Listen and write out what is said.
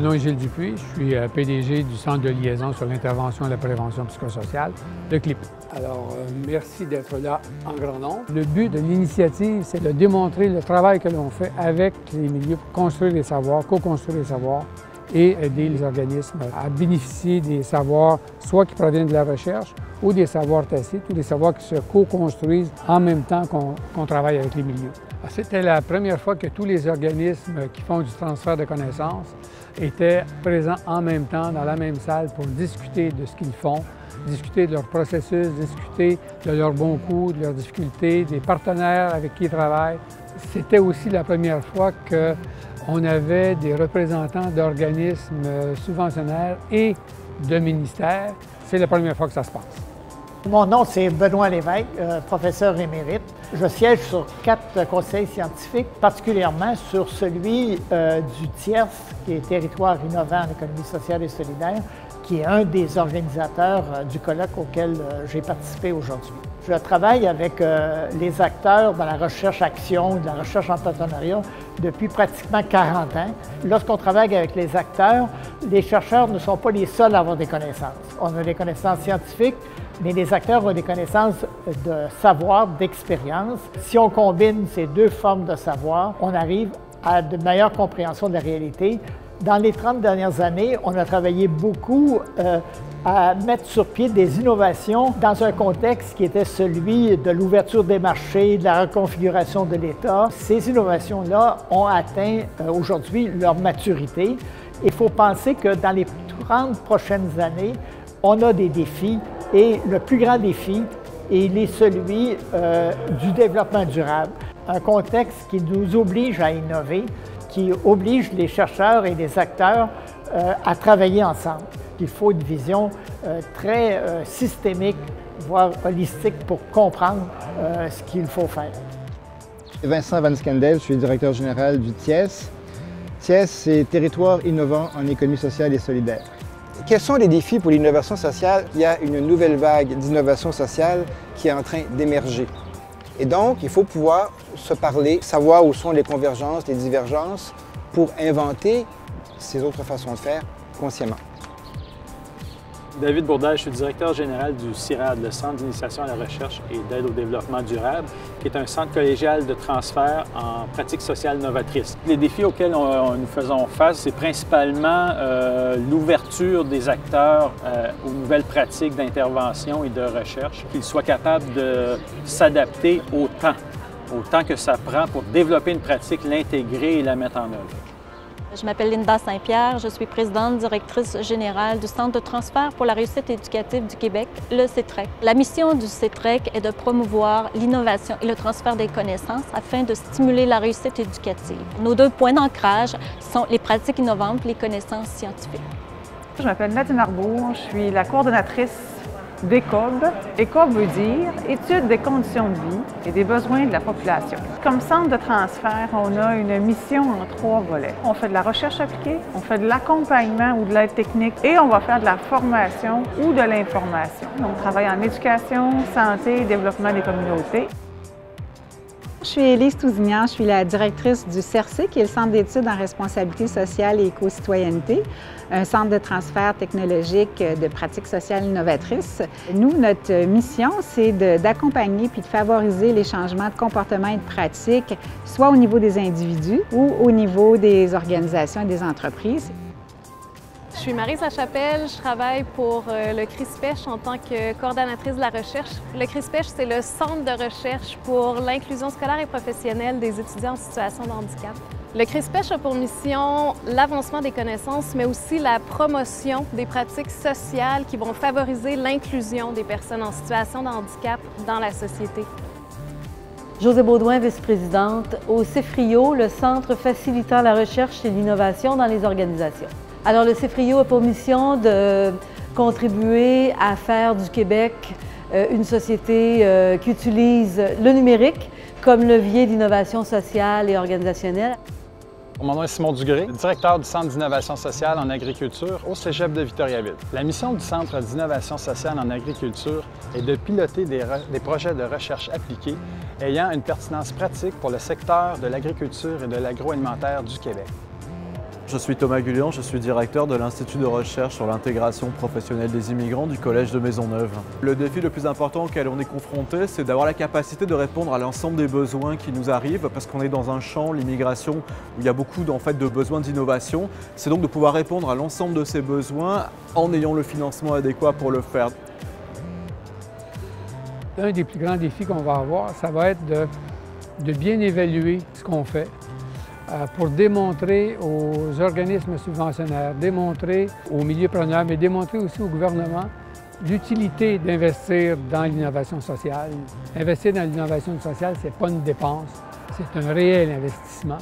nom est Gilles Dupuis, je suis PDG du Centre de liaison sur l'intervention et la prévention psychosociale, le CLIP. Alors, merci d'être là en grand nombre. Le but de l'initiative, c'est de démontrer le travail que l'on fait avec les milieux pour construire les savoirs, co-construire les savoirs et aider les organismes à bénéficier des savoirs, soit qui proviennent de la recherche, ou des savoirs tacites, ou des savoirs qui se co-construisent en même temps qu'on travaille avec les milieux. C'était la première fois que tous les organismes qui font du transfert de connaissances étaient présents en même temps dans la même salle pour discuter de ce qu'ils font, discuter de leur processus, discuter de leurs bons coups, de leurs difficultés, des partenaires avec qui ils travaillent. C'était aussi la première fois qu'on avait des représentants d'organismes subventionnaires et de ministères. C'est la première fois que ça se passe. Mon nom, c'est Benoît Lévesque, professeur émérite. Je siège sur 4 conseils scientifiques, particulièrement sur celui du TIERS, qui est Territoire innovant en économie sociale et solidaire, qui est un des organisateurs du colloque auquel j'ai participé aujourd'hui. Je travaille avec les acteurs dans la recherche-action, de la recherche en partenariat depuis pratiquement 40 ans. Lorsqu'on travaille avec les acteurs, les chercheurs ne sont pas les seuls à avoir des connaissances. On a des connaissances scientifiques, mais les acteurs ont des connaissances de savoir, d'expérience. Si on combine ces deux formes de savoir, on arrive à de meilleures compréhensions de la réalité. Dans les 30 dernières années, on a travaillé beaucoup à mettre sur pied des innovations dans un contexte qui était celui de l'ouverture des marchés, de la reconfiguration de l'État. Ces innovations-là ont atteint aujourd'hui leur maturité. Il faut penser que dans les 30 prochaines années, on a des défis et le plus grand défi, il est celui du développement durable. Un contexte qui nous oblige à innover, qui oblige les chercheurs et les acteurs à travailler ensemble. Il faut une vision très systémique, voire holistique pour comprendre ce qu'il faut faire. Vincent Van Scandel, je suis directeur général du TIES. TIES, c'est Territoire innovant en économie sociale et solidaire. Quels sont les défis pour l'innovation sociale? Il y a une nouvelle vague d'innovation sociale qui est en train d'émerger. Et donc, il faut pouvoir se parler, savoir où sont les convergences, les divergences, pour inventer ces autres façons de faire consciemment. David Bourdal, je suis directeur général du CIRAD, le Centre d'initiation à la recherche et d'aide au développement durable, qui est un centre collégial de transfert en pratiques sociales novatrices. Les défis auxquels nous faisons face, c'est principalement l'ouverture des acteurs aux nouvelles pratiques d'intervention et de recherche, qu'ils soient capables de s'adapter au temps que ça prend pour développer une pratique, l'intégrer et la mettre en œuvre. Je m'appelle Linda Saint-Pierre, je suis présidente directrice générale du Centre de transfert pour la réussite éducative du Québec, le CETREC. La mission du CETREC est de promouvoir l'innovation et le transfert des connaissances afin de stimuler la réussite éducative. Nos 2 points d'ancrage sont les pratiques innovantes et les connaissances scientifiques. Je m'appelle Nadine Arbour, je suis la coordonnatrice d'ECOB. ECOB veut dire Étude des conditions de vie et des besoins de la population. Comme centre de transfert, on a une mission en 3 volets. On fait de la recherche appliquée, on fait de l'accompagnement ou de l'aide technique et on va faire de la formation ou de l'information. On travaille en éducation, santé et développement des communautés. Je suis Élise Tousignan, je suis la directrice du CERC, qui est le Centre d'études en responsabilité sociale et éco-citoyenneté, un centre de transfert technologique de pratiques sociales innovatrices. Nous, notre mission, c'est d'accompagner puis de favoriser les changements de comportement et de pratiques, soit au niveau des individus ou au niveau des organisations et des entreprises. Je suis Maryse Lachapelle, je travaille pour le CRISPECH en tant que coordonnatrice de la recherche. Le CRISPECH, c'est le centre de recherche pour l'inclusion scolaire et professionnelle des étudiants en situation de handicap. Le CRISPECH a pour mission l'avancement des connaissances, mais aussi la promotion des pratiques sociales qui vont favoriser l'inclusion des personnes en situation de handicap dans la société. Josée Baudouin, vice-présidente au CEFRIO, le Centre facilitant la recherche et l'innovation dans les organisations. Alors, le CEFRIO a pour mission de contribuer à faire du Québec une société qui utilise le numérique comme levier d'innovation sociale et organisationnelle. Mon nom est Simon Dugré, directeur du Centre d'innovation sociale en agriculture au Cégep de Victoriaville. La mission du Centre d'innovation sociale en agriculture est de piloter des projets de recherche appliqués ayant une pertinence pratique pour le secteur de l'agriculture et de l'agroalimentaire du Québec. Je suis Thomas Gullian, je suis directeur de l'Institut de recherche sur l'intégration professionnelle des immigrants du Collège de Maisonneuve. Le défi le plus important auquel on est confronté, c'est d'avoir la capacité de répondre à l'ensemble des besoins qui nous arrivent, parce qu'on est dans un champ, l'immigration, où il y a beaucoup de besoins d'innovation. C'est donc de pouvoir répondre à l'ensemble de ces besoins en ayant le financement adéquat pour le faire. Un des plus grands défis qu'on va avoir, ça va être de bien évaluer ce qu'on fait pour démontrer aux organismes subventionnaires, démontrer aux milieux preneurs, mais démontrer aussi au gouvernement l'utilité d'investir dans l'innovation sociale. Investir dans l'innovation sociale, ce n'est pas une dépense, c'est un réel investissement.